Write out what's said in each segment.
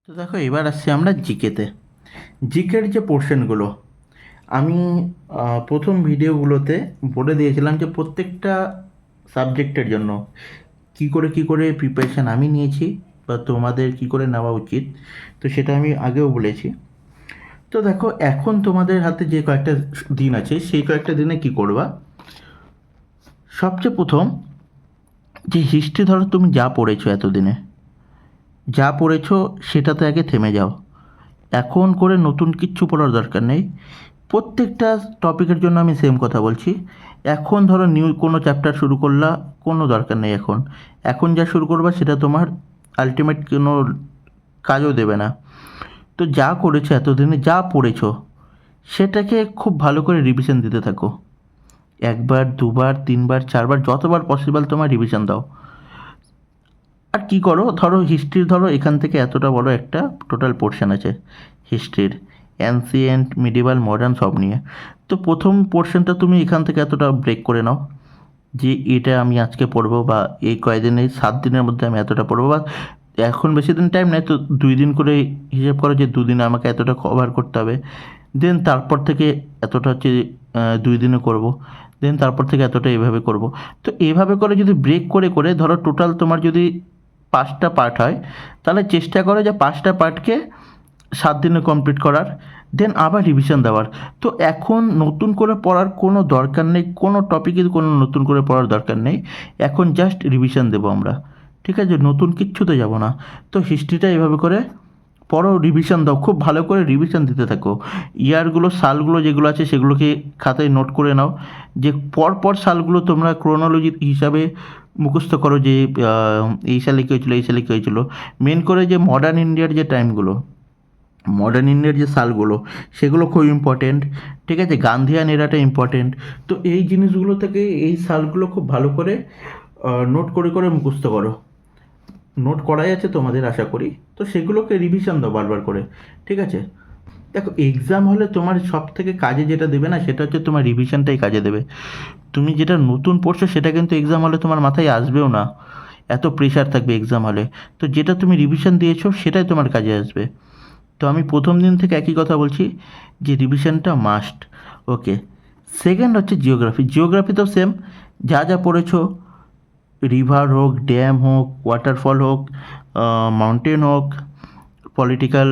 তো দেখো এবার আসছি আমরা জিকেতে। জিকের যে পোর্শনগুলো আমি প্রথম ভিডিওগুলোতে বলে দিয়েছিলাম যে প্রত্যেকটা সাবজেক্টের জন্য কি করে প্রিপারেশান আমি নিয়েছি বা তোমাদের কি করে নেওয়া উচিত, তো সেটা আমি আগেও বলেছি। তো দেখো এখন তোমাদের হাতে যে কয়েকটা দিন আছে সেই কয়েকটা দিনে কি করবা। সবচেয়ে প্রথম যে হিস্ট্রি, ধরো তুমি যা পড়েছো এতদিনে, যা পড়েছো সেটাতে আগে থেমে যাও। এখন করে নতুন কিচ্ছু পড়ার দরকার নেই। প্রত্যেকটা টপিকের জন্য আমি সেম কথা বলছি। এখন ধরো নিউ কোনো চ্যাপ্টার শুরু করলা, কোনো দরকার নেই এখন। এখন যা শুরু করবা সেটা তোমার আলটিমেট কোনো কাজও দেবে না। তো যা করেছো এতদিনে, যা পড়েছো সেটাকে খুব ভালো করে রিভিশন দিতে থাকো। একবার, দুবার, তিনবার, চারবার, যতবার পসিবল তোমার রিভিশন দাও। আর কি করো, ধরো হিস্ট্রির, ধরো এখান থেকে এতটা বড় একটা টোটাল পোর্শন আছে হিস্ট্রির, অ্যানসিয়েন্ট, মিডিভাল, মডার্ন সব নিয়ে। তো প্রথম পোর্শনটা তুমি এখান থেকে এতটা ব্রেক করে নাও যে এটা আমি আজকে পড়বো, বা এই কয়েকদিন, এই 7 দিনের মধ্যে আমি এতটা পড়বো, বা এখন বেশি দিন টাইম নেই তো 2 দিন করে হিসেব করো যে 2 দিনে আমাকে এতটা কভার করতে হবে। দেন তারপর থেকে এতটা হচ্ছে 2 দিনে করব। দেন তারপর থেকে এতটা এভাবে করব। তো এভাবে করে যদি ব্রেক করে করে ধরো টোটাল তোমার যদি 5টা পার্ট হয়, তাহলে চেষ্টা করো যে 5টা পার্টকে 7 দিনে কমপ্লিট করার। দেন আবার রিভিশন দেওয়ার। তো এখন নতুন করে পড়ার কোনো দরকার নেই, কোনো টপিকে কোনো নতুন করে পড়ার দরকার নেই। এখন জাস্ট রিভিশন দেবো আমরা, ঠিক আছে? নতুন কিচ্ছুতে যাব না। তো হিস্ট্রিটা এভাবে করে পড়ো, রিভিশন দাও, খুব ভালো করে রিভিশন দিতে থাকো। ইয়ারগুলো, সালগুলো যেগুলো আছে সেগুলোকে খাতায় নোট করে নাও, যে পরপর সালগুলো তোমরা ক্রোনোলজি হিসাবে মুখস্থ করো, যে এই সালে কী হয়েছিলো, এই সালে কী হয়েছিলো। মেন করে যে মডার্ন ইন্ডিয়ার যে টাইমগুলো, মডার্ন ইন্ডিয়ার যে সালগুলো, সেগুলো খুব ইম্পর্টেন্ট, ঠিক আছে? গান্ধিয়ান এরাটা ইম্পর্টেন্ট। তো এই জিনিসগুলো থেকে এই সালগুলো খুব ভালো করে নোট করে করে মুখস্থ করো। নোট করাই আছে তোমাদের আশা করি। তো সেগুলোকে রিভিশন দাও বারবার করে, ঠিক আছে? দেখো এক্সাম হলে তোমার সব থেকে কাজে যেটা দেবে না, সেটা হচ্ছে তোমার রিভিশনটাই কাজে দেবে। তুমি যেটা নতুন পড়ছো সেটা কিন্তু এক্সাম হলে তোমার মাথায় আসবেও না, এত প্রেশার থাকবে এক্সাম হলে। তো যেটা তুমি রিভিশন দিয়েছো সেটাই তোমার কাজে আসবে। তো আমি প্রথম দিন থেকে একই কথা বলছি যে রিভিশনটা মাস্ট। ওকে। সেকেন্ড হচ্ছে জিওগ্রাফি। জিওগ্রাফি তো সেম, যা যা পড়েছো, রিভার হোক, ড্যাম হোক, ওয়াটারফল হোক, মাউন্টেন হোক, পলিটিক্যাল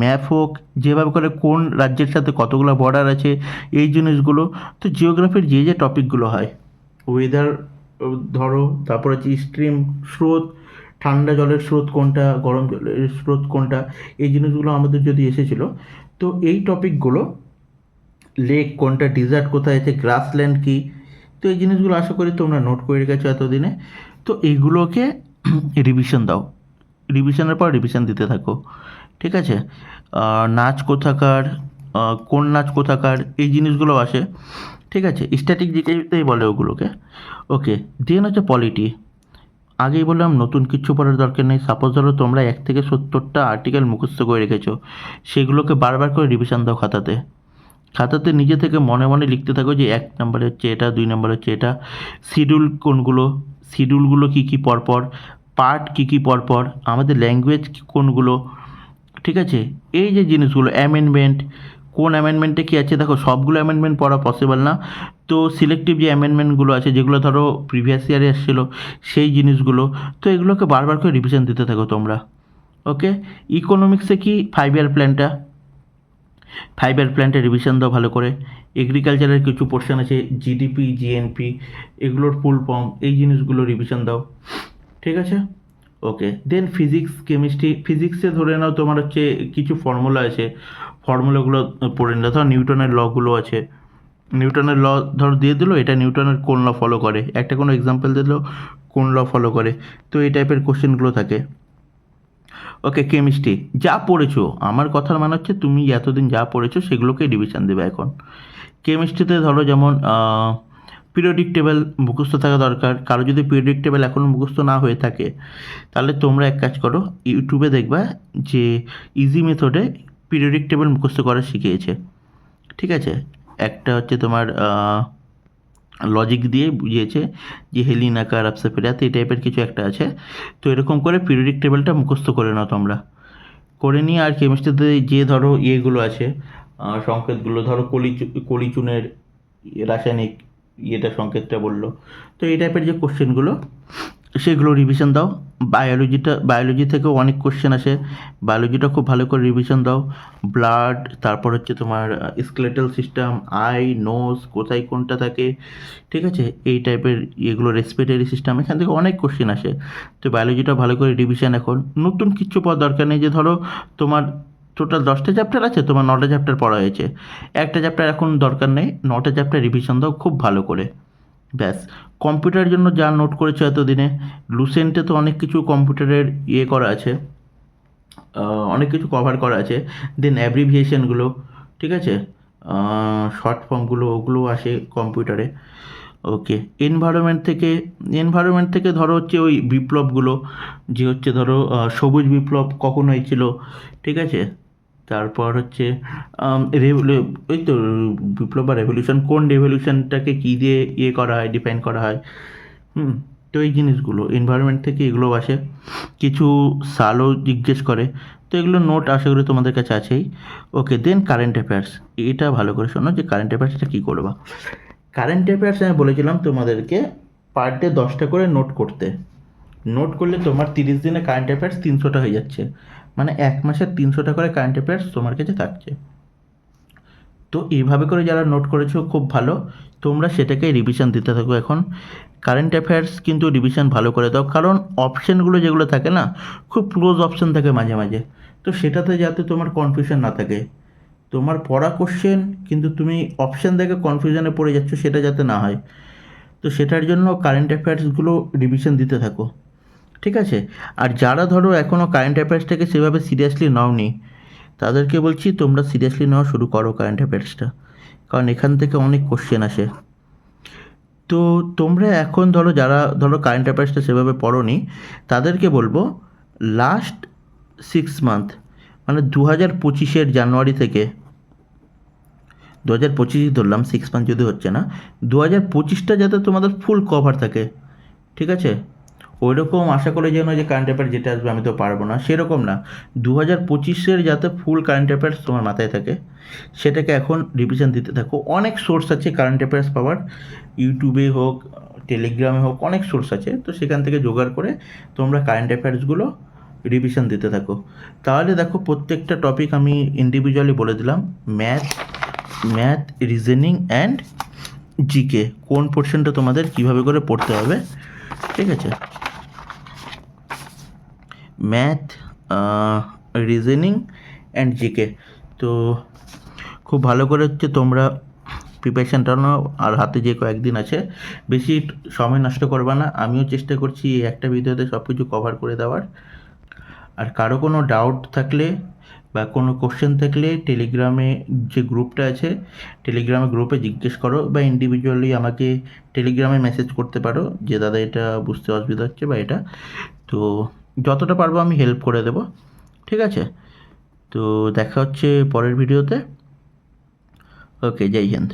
ম্যাপ হোক, যেভাবে করে কোন রাজ্যের সাথে কতগুলো বর্ডার আছে, এই জিনিসগুলো। তো জিওগ্রাফির যে যে টপিকগুলো হয়, ওয়েদার ধরো, তারপর হচ্ছে স্ট্রিম, স্রোত, ঠান্ডা জলের স্রোত কোনটা, গরম জলের স্রোত কোনটা, এই জিনিসগুলো আমাদের যদি এসেছিলো। তো এই টপিকগুলো, লেক কোনটা, ডিজার্ট কোথায় আছে, গ্রাসল্যান্ড কী, তো এই জিনিসগুলো আশা করি তোমরা নোট করে রেখেছো এতদিনে। তো এইগুলোকে রিভিশন দাও, রিভিশনের পর রিভিশন দিতে থাকো, ঠিক আছে? নাচ কোথাকার, কোন নাচ কোথাকার, এই জিনিসগুলো আসে, ঠিক আছে? স্ট্যাটিক জিকেতেই বলে ওগুলোকে। ওকে। দেন হচ্ছে পলিটি। আগেই বললাম নতুন কিচ্ছু পড়ার দরকার নেই। সাপোজ ধরো তোমরা 1 থেকে 70টা আর্টিকেল মুখস্থ করে রেখেছো, সেগুলোকে বারবার করে রিভিশন দাও খাতাতে। খাতাতে নিজে থেকে মনে মনে লিখতে থাকো যে 1 নম্বরে হচ্ছে এটা, 2 নম্বরে হচ্ছে এটা, শিডিউল কোনগুলো, শিডিউলগুলো কী কী পরপর, পার্ট কী কী পরপর, আমাদের ল্যাঙ্গুয়েজ কোনগুলো, ঠিক আছে? এই যে জিনিসগুলো, অ্যামেন্ডমেন্ট, কোন অ্যামেন্ডমেন্টে কী আছে, দেখো সবগুলো অ্যামেন্ডমেন্ট পড়া পসিবল না। তো সিলেক্টিভ যে অ্যামেন্ডমেন্টগুলো আছে, যেগুলো ধরো প্রিভিয়াস ইয়ারে এসেছিলো, সেই জিনিসগুলো। তো এগুলোকে বারবার করে রিভিশন দিতে থাকো তোমরা। ওকে। ইকোনমিক্সে কি 5 ইয়ার প্ল্যানটা, 5 ইয়ার প্ল্যানটা রিভিশন দাও ভালো করে। এগ্রিকালচারের কিছু পোর্শন আছে, জিডিপি, জিএনপি, এগুলোর ফুল ফর্ম, এই জিনিসগুলো রিভিশন দাও, ঠিক আছে? ওকে। দেন ফিজিক্স, কেমিস্ট্রি। ফিজিক্সে ধরে নাও তোমার হচ্ছে কিছু ফর্মুলা আছে, ফর্মুলাগুলো পড়ে নিলে। ধর নিউটনের লগুলো আছে, নিউটনের ল ধর দিয়ে দিল, এটা নিউটনের কোন ল ফলো করে, একটা কোনো এক্সাম্পল দিল কোন ল ফলো করে। তো এই টাইপের কোশ্চেনগুলো থাকে। ওকে। কেমিস্ট্রি যা পড়েছো, আমার কথার মানে হচ্ছে তুমি এতদিন যা পড়েছো সেগুলোকে রিভিশন দেবে এখন। কেমিস্ট্রিতে ধরো যেমন পিরিয়ডিক টেবিল মুখস্থ থাকা দরকার। কারো যদি পিরিয়ডিক টেবিল এখনও মুখস্থ না হয়ে থাকে, তাহলে তোমরা এক কাজ করো, ইউটিউবে দেখবা যে ইজি মেথডে পিরিয়ডিক টেবিল মুখস্থ করা শিখিয়েছে, ঠিক আছে? একটা হচ্ছে তোমার লজিক দিয়ে বুঝিয়েছে যে হেলিনাকার, আপসেফেরাত, এই টাইপের কিছু একটা আছে। তো এরকম করে পিরিয়ডিক টেবিলটা মুখস্থ করে নাও তোমরা। করে নিয়ে আর কেমিস্ট্রিতে যে ধরো ইয়েগুলো আছে সংকেতগুলো, ধরো কলিচুনের রাসায়নিক ইয়েটা সংকেতটা বললো, তো এই টাইপের যে কোশ্চেনগুলো সেগুলো রিভিশন দাও। বায়োলজি থেকেও অনেক কোশ্চেন আসে, বায়োলজিটা খুব ভালো করে রিভিশন দাও। ব্লাড, তারপর হচ্ছে তোমার স্কেলেটাল সিস্টেম, আই, নোজ, কোথায় কোনটা থাকে, ঠিক আছে, এই টাইপের এগুলো, রেসপিরেটরি সিস্টেম, এখান থেকে অনেক কোশ্চেন আসে। তো বায়োলজিটা ভালো করে রিভিশন, এখন নতুন কিচ্ছু পড়ার দরকার নেই। যে ধরো তোমার টোটাল 10টা চ্যাপ্টার আছে, তোমার 9টা চ্যাপ্টার পড়া হয়েছে, একটা চ্যাপ্টার এখন দরকার নেই, 9টা চ্যাপ্টার রিভিশন দাও খুব ভালো করে, ব্যাস। কম্পিউটারের জন্য যা নোট করেছো এতদিনে, লুসেন্টে তো অনেক কিছু কম্পিউটারের ইয়ে করা আছে, অনেক কিছু কভার করা আছে। দেন অ্যাব্রিভিয়েশনগুলো, ঠিক আছে, শর্ট ফর্মগুলো, ওগুলো আসে কম্পিউটারে। ওকে, এনভায়রনমেন্ট থেকে ধরো হচ্ছে ওই বিপ্লবগুলো, যে হচ্ছে ধরো সবুজ বিপ্লব কখন হয়েছিল, ঠিক আছে, তারপর হচ্ছে ওই তো বিপ্লব বা রেভলিউশন, কোন রেভলিউশনটাকে কী দিয়ে ইয়ে করা হয়, ডিফাইন করা হয়। তো এই জিনিসগুলো এনভায়রনমেন্ট থেকে এগুলো আসে, কিছু সালও জিজ্ঞেস করে। তো এগুলো নোট আশা করি তোমাদের কাছে আছেই। ওকে, দেন কারেন্ট অ্যাফেয়ার্স, এটা ভালো করে শোনো যে কারেন্ট অ্যাফেয়ার্সটা কী করবা। কারেন্ট অ্যাফেয়ার্স আমি বলেছিলাম তোমাদেরকে পার ডে 10টা করে নোট করতে। নোট করলে তোমার 30 দিনে কারেন্ট অ্যাফেয়ার্স 300টা হয়ে যাচ্ছে, মানে 1 মাসে 300টা করে কারেন্ট অ্যাফেয়ার্স তোমার কাছে থাকছে। তো এইভাবে করে যারা নোট করেছো খুব ভালো, তোমরা সেটাকে রিভিশন দিতে থাকো। এখন কারেন্ট অ্যাফেয়ার্স কিন্তু রিভিশন ভালো করে দাও, কারণ অপশানগুলো যেগুলো থাকে না, খুব ক্লোজ অপশান থাকে মাঝে মাঝে, তো সেটাতে যাতে তোমার কনফিউশন না থাকে। তোমার পড়া কোশ্চেন কিন্তু তুমি অপশান দেখে কনফিউশনে পড়ে যাচ্ছ, সেটা যাতে না হয়। তো সেটার জন্য কারেন্ট অ্যাফেয়ার্সগুলো রিভিশন দিতে থাকো, ঠিক আছে। আর যারা ধরো এখনও কারেন্ট অ্যাফেয়ার্সটাকে সেভাবে সিরিয়াসলি নাওনি, তাদেরকে বলছি তোমরা সিরিয়াসলি নেওয়া শুরু করো কারেন্ট অ্যাফেয়ার্সটা, কারণ এখান থেকে অনেক কোশ্চেন আসে। তো তোমরা এখন যারা কারেন্ট অ্যাফেয়ার্সটা সেভাবে পড়োনি, তাদেরকে বলবো লাস্ট 6 মান্থ, মানে 2025-এর জানুয়ারি থেকে, 2025 ধরলাম, 6 মান্থ যদি হচ্ছে না, 2025টা যাতে তোমাদের ফুল কভার থাকে, ঠিক আছে। ওই রকম আশা করে যেন যে কারেন্ট অ্যাফেয়ার যেটা আসবে আমি তো পারবো না, সেরকম না। 2025-এর যাতে ফুল কারেন্ট অ্যাফেয়ার্স তোমার মাথায় থাকে, সেটাকে এখন রিভিশন দিতে থাকো। অনেক সোর্স আছে কারেন্ট অ্যাফেয়ার্স পাওয়ার, ইউটিউবে হোক, টেলিগ্রামে হোক, অনেক সোর্স আছে। তো সেখান থেকে জোগাড় করে তোমরা কারেন্ট অ্যাফেয়ার্সগুলো রিভিশন দিতে থাকো। তাহলে দেখো প্রত্যেকটা টপিক আমি ইন্ডিভিজুয়ালি বলে দিলাম। ম্যাথ, রিজনিং অ্যান্ড জিকে, কোন পোর্শনটা তোমাদের কীভাবে করে পড়তে হবে, ঠিক আছে। ম্যাথ, রিজনিং অ্যান্ড জিকে, তো খুব ভালো করে হচ্ছে তোমরা প্রিপারেশানটা নাও। আর হাতে যে কয়েকদিন আছে, বেশি সময় নষ্ট করবা না। আমিও চেষ্টা করছি এই একটা ভিডিওতে সব কিছু কভার করে দেওয়ার। আর কারো কোনো ডাউট থাকলে বা কোনো কোশ্চেন থাকলে টেলিগ্রামে যে গ্রুপটা আছে, টেলিগ্রামে গ্রুপে জিজ্ঞেস করো, বা ইন্ডিভিজুয়ালি আমাকে টেলিগ্রামে মেসেজ করতে পারো যে দাদা এটা বুঝতে অসুবিধা হচ্ছে বা এটা, তো যতটা পারবো আমি হেল্প করে দেবো, ঠিক আছে। তো দেখা হচ্ছে পরের ভিডিওতে। ওকে, জয় হিন্দ।